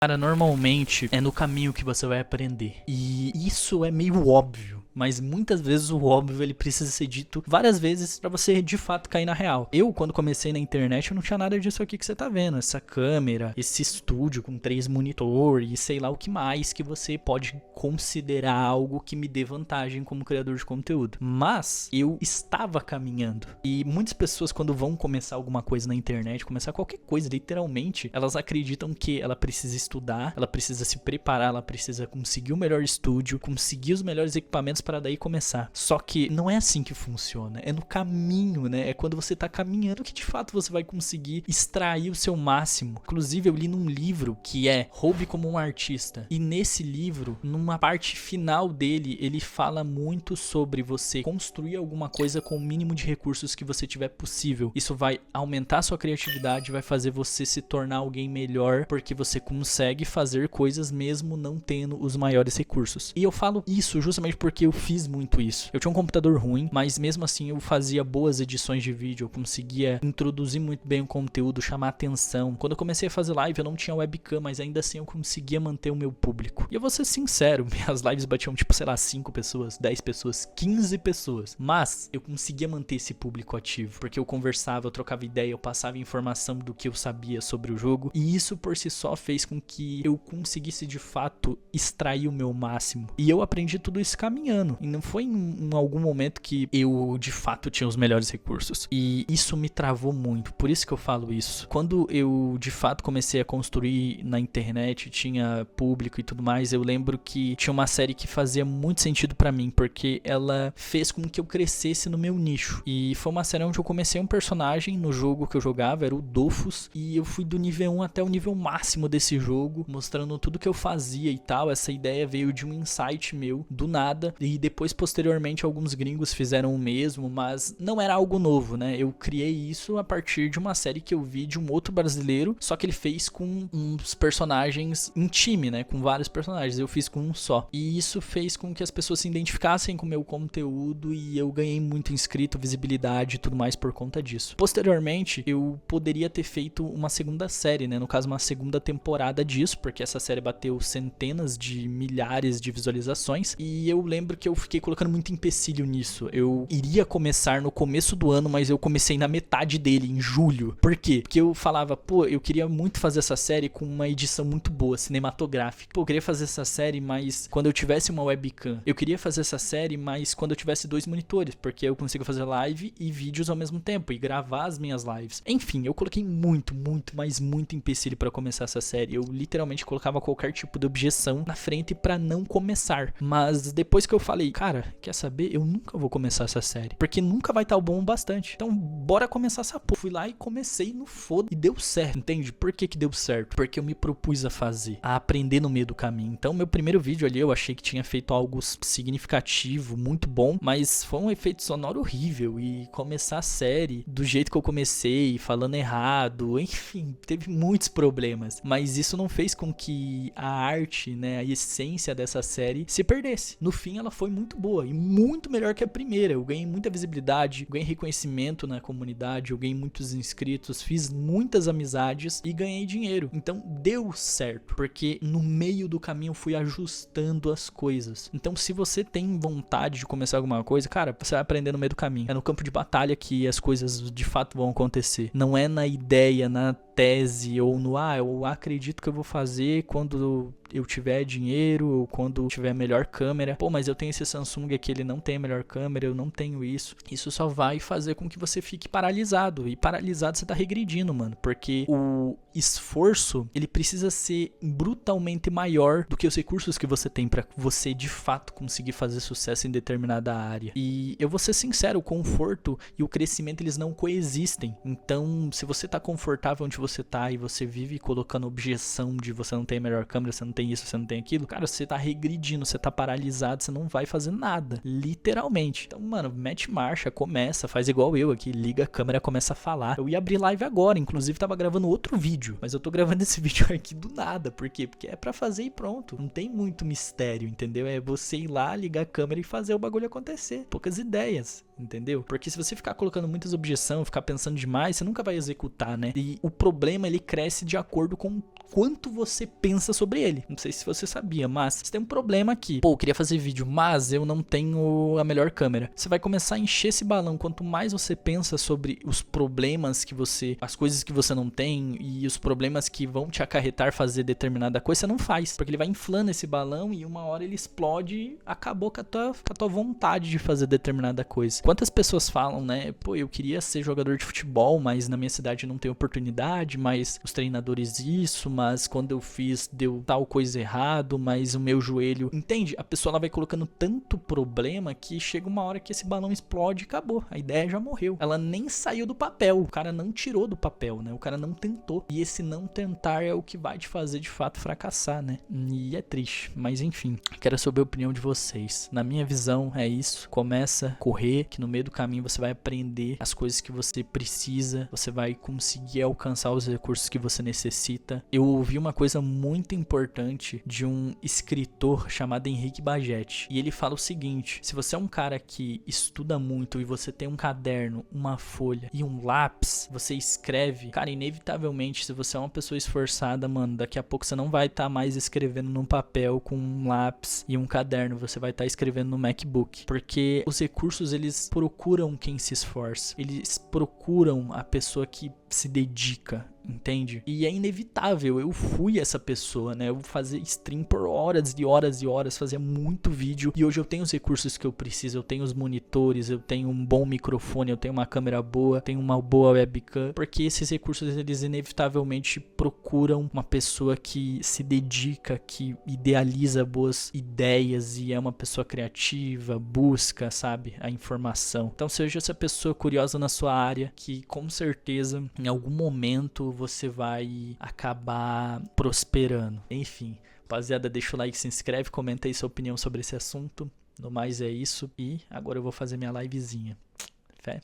Cara, normalmente é no caminho que você vai aprender. E isso é meio óbvio. Mas muitas vezes o óbvio ele precisa ser dito várias vezes pra você de fato cair na real. Eu, quando comecei na internet, eu não tinha nada disso aqui que você tá vendo. Essa câmera, esse estúdio com 3 monitores e sei lá o que mais que você pode considerar algo que me dê vantagem como criador de conteúdo. Mas eu estava caminhando. E muitas pessoas, quando vão começar alguma coisa na internet, começar qualquer coisa, literalmente, elas acreditam que ela precisa estudar, ela precisa se preparar, ela precisa conseguir o melhor estúdio, conseguir os melhores equipamentos para daí começar. Só que não é assim que funciona, é no caminho, né? É quando você tá caminhando que de fato você vai conseguir extrair o seu máximo. Inclusive eu li num livro que é Roube como um Artista, e nesse livro, numa parte final dele, ele fala muito sobre você construir alguma coisa com o mínimo de recursos que você tiver possível. Isso vai aumentar a sua criatividade, vai fazer você se tornar alguém melhor, porque você consegue fazer coisas mesmo não tendo os maiores recursos. E eu falo isso justamente porque eu fiz muito isso. Eu tinha um computador ruim, mas mesmo assim eu fazia boas edições de vídeo, eu conseguia introduzir muito bem o conteúdo, chamar atenção. Quando eu comecei a fazer live eu não tinha webcam, mas ainda assim eu conseguia manter o meu público. E eu vou ser sincero, minhas lives batiam tipo, sei lá, 5 pessoas, 10 pessoas, 15 pessoas. Mas eu conseguia manter esse público ativo, porque eu conversava, eu trocava ideia, eu passava informação do que eu sabia sobre o jogo. E isso por si só fez com que eu conseguisse de fato extrair o meu máximo. E eu aprendi tudo isso caminhando. E não foi em algum momento que eu de fato tinha os melhores recursos. E isso me travou muito. Por isso que eu falo isso. Quando eu de fato comecei a construir na internet, tinha público e tudo mais, eu lembro que tinha uma série que fazia muito sentido pra mim, porque ela fez com que eu crescesse no meu nicho. E foi uma série onde eu comecei um personagem no jogo que eu jogava, era o Dofus, e eu fui do nível 1 até o nível máximo desse jogo, mostrando tudo que eu fazia e tal. Essa ideia veio de um insight meu, do nada, e depois posteriormente alguns gringos fizeram o mesmo, mas não era algo novo, né? Eu criei isso a partir de uma série que eu vi de um outro brasileiro, só que ele fez com uns personagens em time, né? Com vários personagens, eu fiz com um só. E isso fez com que as pessoas se identificassem com o meu conteúdo e eu ganhei muito inscrito, visibilidade e tudo mais por conta disso. Posteriormente, eu poderia ter feito uma segunda série, né? No caso, uma segunda temporada disso, porque essa série bateu centenas de milhares de visualizações. E eu lembro que eu fiquei colocando muito empecilho nisso. Eu iria começar no começo do ano, mas eu comecei na metade dele, em julho. Por quê? Porque eu falava, pô, eu queria muito fazer essa série com uma edição muito boa, cinematográfica. Pô, eu queria fazer essa série, mas quando eu tivesse uma webcam. Eu queria fazer essa série, mas quando eu tivesse 2 monitores, porque eu consigo fazer live e vídeos ao mesmo tempo, e gravar as minhas lives. Enfim, eu coloquei muito, mas muito empecilho pra começar essa série. Eu literalmente colocava qualquer tipo de objeção na frente pra não começar. Mas depois que eu falei, cara, quer saber? Eu nunca vou começar essa série, porque nunca vai estar bom o bastante. Então, bora começar essa porra. Fui lá e comecei no foda e deu certo, entende? Por que deu certo? Porque eu me propus a fazer, a aprender no meio do caminho. Então, meu primeiro vídeo ali, eu achei que tinha feito algo significativo, muito bom, mas foi um efeito sonoro horrível. E começar a série do jeito que eu comecei, falando errado, enfim, teve muitos problemas. Mas isso não fez com que a arte, né, a essência dessa série se perdesse. No fim, ela foi muito boa e muito melhor que a primeira. Eu ganhei muita visibilidade, ganhei reconhecimento na comunidade, eu ganhei muitos inscritos, fiz muitas amizades e ganhei dinheiro. Então deu certo, porque no meio do caminho eu fui ajustando as coisas. Então se você tem vontade de começar alguma coisa, cara, você vai aprender no meio do caminho. É no campo de batalha que as coisas de fato vão acontecer. Não é na ideia, na tese ou no eu acredito que eu vou fazer quando eu tiver dinheiro ou quando tiver melhor câmera. Pô, mas eu tenho esse Samsung aqui, ele não tem a melhor câmera, eu não tenho isso. Isso só vai fazer com que você fique paralisado. E paralisado você tá regredindo, mano. Porque o esforço, ele precisa ser brutalmente maior do que os recursos que você tem pra você de fato conseguir fazer sucesso em determinada área. E eu vou ser sincero, o conforto e o crescimento, eles não coexistem. Então, se você tá confortável onde você tá e você vive colocando objeção de você não tem a melhor câmera, você não tem isso, você não tem aquilo, cara, você tá regredindo, você tá paralisado, você não vai fazer nada, literalmente. Então, mano, mete marcha, começa, faz igual eu aqui, liga a câmera, começa a falar. Eu ia abrir live agora, inclusive tava gravando outro vídeo, mas eu tô gravando esse vídeo aqui do nada. Por quê? Porque é pra fazer e pronto. Não tem muito mistério, entendeu? É você ir lá, ligar a câmera e fazer o bagulho acontecer. Poucas ideias, entendeu? Porque se você ficar colocando muitas objeções, ficar pensando demais, você nunca vai executar, né? E o problema, ele cresce de acordo com quanto você pensa sobre ele. Não sei se você sabia, mas você tem um problema aqui. Pô, eu queria fazer vídeo, mas eu não tenho a melhor câmera. Você vai começar a encher esse balão. Quanto mais você pensa sobre os problemas que você... as coisas que você não tem e os problemas que vão te acarretar fazer determinada coisa, você não faz. Porque ele vai inflando esse balão e uma hora ele explode e acabou com a tua vontade de fazer determinada coisa. Quantas pessoas falam, né? Pô, eu queria ser jogador de futebol, mas na minha cidade não tem oportunidade, mas os treinadores isso, mas quando eu fiz deu tal coisa errado, mas o meu joelho... Entende? A pessoa ela vai colocando tanto problema que chega uma hora que esse balão explode e acabou. A ideia já morreu. Ela nem saiu do papel. O cara não tirou do papel, né? O cara não tentou. E esse não tentar é o que vai te fazer de fato fracassar, né? E é triste. Mas enfim, quero saber a opinião de vocês. Na minha visão é isso. Começa a correr, que no meio do caminho você vai aprender as coisas que você precisa. Você vai conseguir alcançar os recursos que você necessita. Eu ouvi uma coisa muito importante de um escritor chamado Henrique Bajetti. E ele fala o seguinte: se você é um cara que estuda muito e você tem um caderno, uma folha e um lápis, você escreve, cara, inevitavelmente, se você é uma pessoa esforçada, mano, daqui a pouco você não vai estar mais escrevendo num papel com um lápis e um caderno, você vai estar escrevendo no MacBook. Porque os recursos, eles procuram quem se esforça. Eles procuram a pessoa que se dedica, entende? E é inevitável, eu fui essa pessoa, né? Eu fazia stream por horas e horas e horas, fazia muito vídeo, e hoje eu tenho os recursos que eu preciso, eu tenho os monitores, eu tenho um bom microfone, eu tenho uma câmera boa, tenho uma boa webcam, porque esses recursos, eles inevitavelmente procuram uma pessoa que se dedica, que idealiza boas ideias e é uma pessoa criativa, busca, sabe, a informação. Então seja essa pessoa curiosa na sua área, que com certeza em algum momento você vai acabar prosperando. Enfim, rapaziada, deixa o like, se inscreve, comenta aí sua opinião sobre esse assunto. No mais é isso, e agora eu vou fazer minha livezinha. Fé.